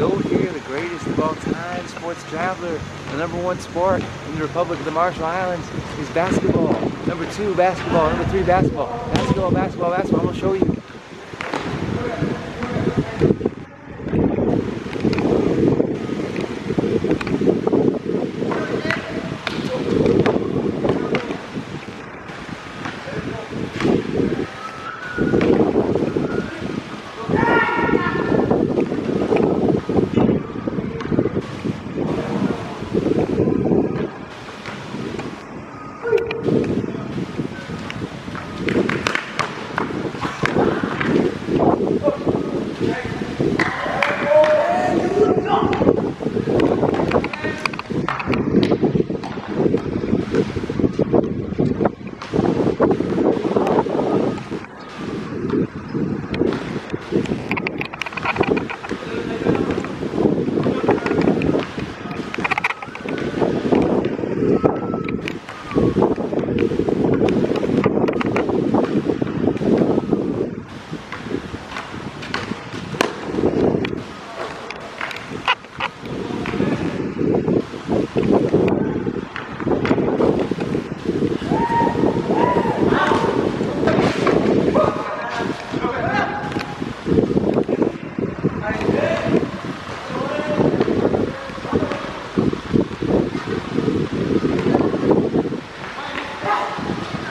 GOAT here, the greatest of all time, sports traveler. The #1 sport in the Republic of the Marshall Islands is basketball. #2, basketball. #3, basketball. Basketball, basketball, basketball. I'm gonna show you.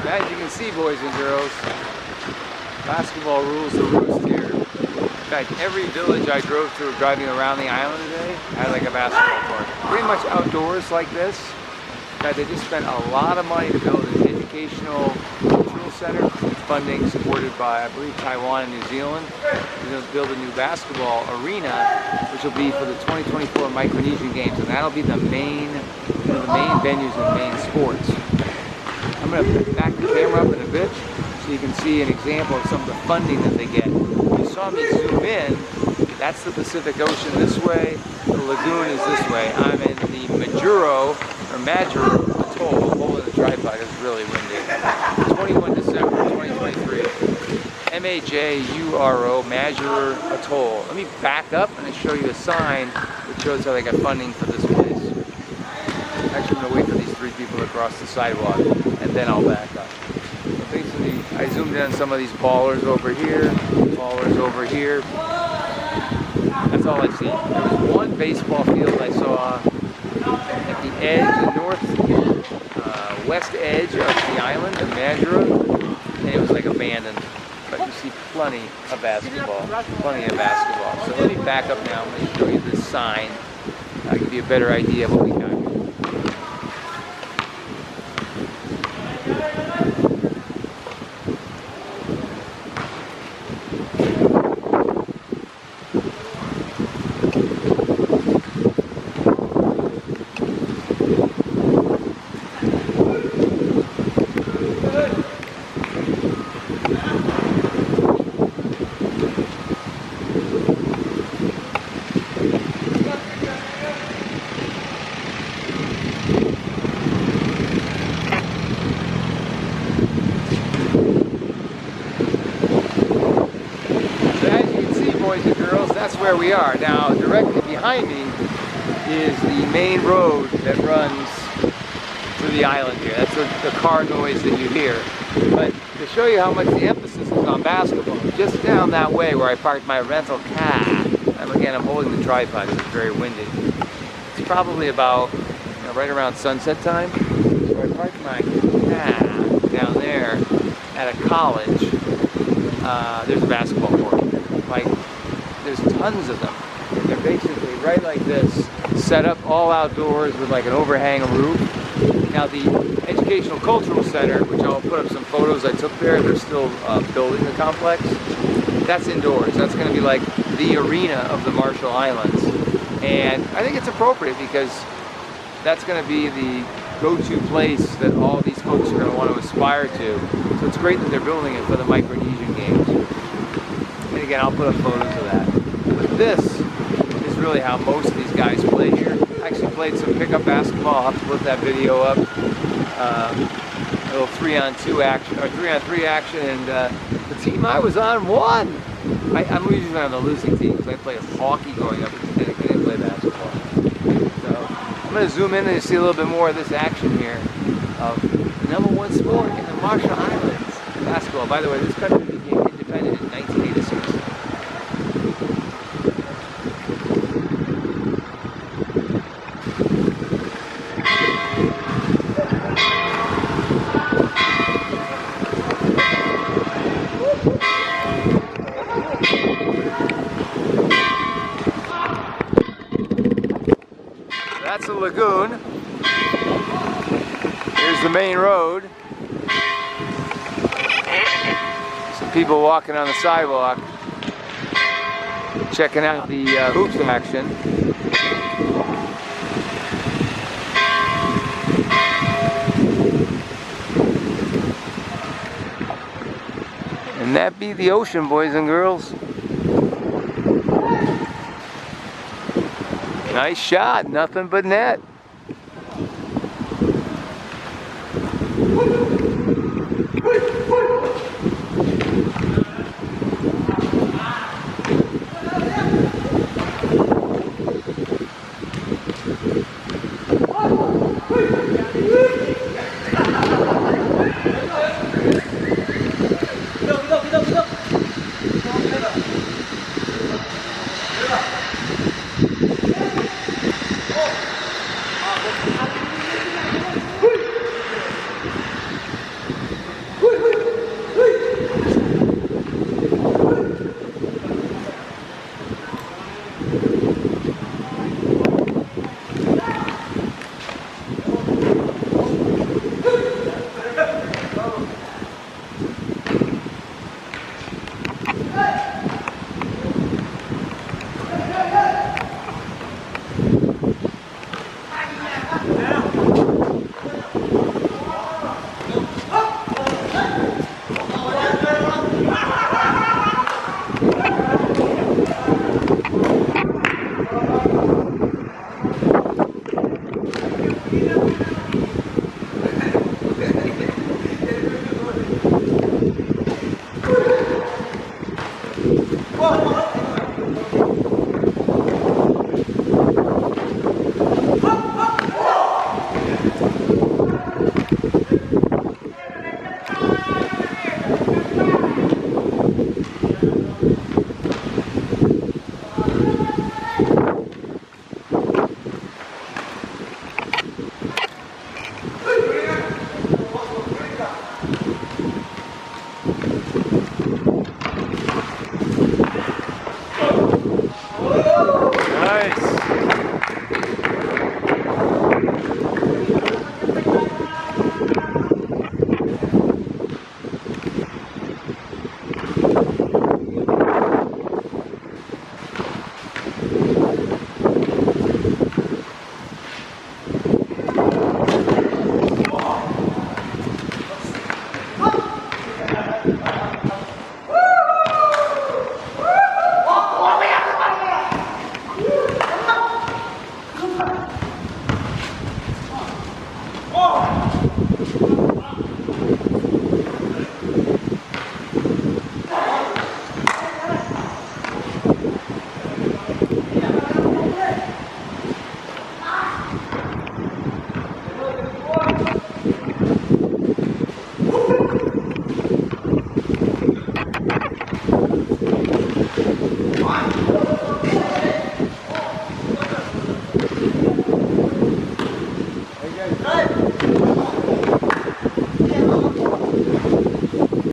As you can see, boys and girls, basketball rules the roost here. In fact, every village I drove through driving around the island today had like a basketball court. Pretty much outdoors like this. In fact, they just spent a lot of money to build an educational cultural center. Funding supported by, I believe, Taiwan and New Zealand. We're going to build a new basketball arena, which will be for the 2024 Micronesian Games, and that'll be the main, the main venues and main sports. I'm going to back the camera up in a bit so you can see an example of some of the funding that they get. You saw me zoom in. That's the Pacific Ocean this way. The lagoon is this way. I'm in the Majuro Atoll. I'm holding the tripod. It's really windy. 21 December 2023. Majuro Atoll. Let me back up and show you a sign that shows how they got funding for this place. Actually, I'm going to wait for these three people to cross the sidewalk, and then I'll back up. So basically, I zoomed in on some of these ballers over here, That's all I've seen. There was one baseball field I saw at the edge, the west edge of the island of Majuro, and it was like abandoned. But you see plenty of basketball. So let me back up now. I'm going to show you this sign. I'll give you a better idea of what we got here. Boys and girls, that's where we are. Now, directly behind me is the main road that runs through the island here. That's the car noise that you hear. But to show you how much the emphasis is on basketball, just down that way where I parked my rental car, and again, I'm holding the tripod because it's very windy. It's probably about right around sunset time. So I parked my car down there at a college. There's a basketball court. There's tons of them. They're basically right like this, set up all outdoors with like an overhang roof. Now the Educational Cultural Center, which I'll put up some photos I took there, they're still building the complex. That's indoors. That's going to be like the arena of the Marshall Islands. And I think it's appropriate because that's going to be the go-to place that all these folks are going to want to aspire to. So it's great that they're building it for the Micronesian Games. And again, I'll put up photos of that. But this is really how most of these guys play here. I actually played some pickup basketball. I'll have to put that video up. A little 3-on-2 action, or 3-on-3 action, and the team I was on won. I'm usually on the losing team because I played hockey growing up. couldn't play basketball. So I'm going to zoom in and see a little bit more of this action here of the #1 sport in the Marshall Islands, basketball. By the way, this country became independent in 1986. That's the lagoon. Here's the main road. Some people walking on the sidewalk, checking out the hoops action. And that be the ocean, boys and girls. Nice shot, nothing but net. Hey!